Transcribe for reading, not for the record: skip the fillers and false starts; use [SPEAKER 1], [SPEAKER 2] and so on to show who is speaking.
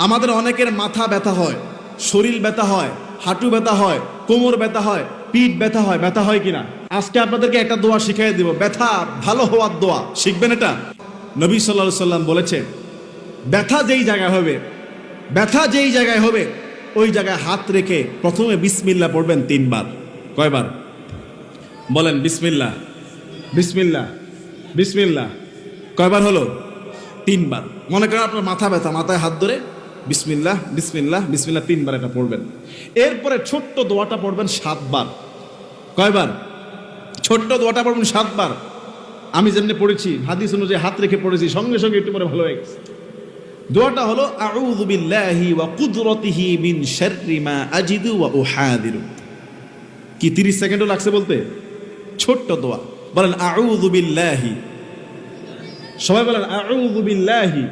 [SPEAKER 1] আমাদের অনেকের মাথা ব্যথা হয়, শরীর ব্যথা হয়, হাঁটু ব্যথা হয়, কোমর ব্যথা হয়, পিঠ ব্যথা হয়। ব্যথা হয় কিনা? আজকে আপনাদেরকে একটা দোয়া শিখিয়ে দিব, ব্যথা ভালো হওয়ার দোয়া। শিখবেন এটা? নবী সাল্লাল্লাহু আলাইহি সাল্লাম বলেছেন, ব্যথা যেই জায়গায় হবে, ব্যথা যেই জায়গায় হবে ওই জায়গায় হাত রেখে প্রথমে বিসমিল্লাহ পড়বেন 3 বার। কয়বার বলেন? বিসমিল্লাহ, বিসমিল্লাহ, বিসমিল্লাহ। কয়বার হলো? 3 বার। মনে করেন আপনার মাথা ব্যথা, মাথায় হাত ধরে বিসমিল্লাহ, বিসমিল্লাহ, বিসমিল্লাহ 3 বার এটা পড়বেন। এরপরে ছোট্ট দোয়াটা পড়বেন 7 বার। কয়বার? ছোট্ট দোয়াটা পড়বেন 7 বার। আমি যেমনি পড়েছি হাদিস অনুযায়ী হাত রেখে পড়েছি, সঙ্গে সঙ্গে একটু পরে ভালো হয়ে গেছে। দোয়াটা হলো আউযু বিল্লাহি ওয়া কুদরতিহি মিন শাররি মা আজিদু ওয়া উহাদিরু। কি 30 সেকেন্ডও লাগছে বলতে? ছোট্ট দোয়া। বলেন আউযু বিল্লাহি, সবাই বলেন আউযু বিল্লাহি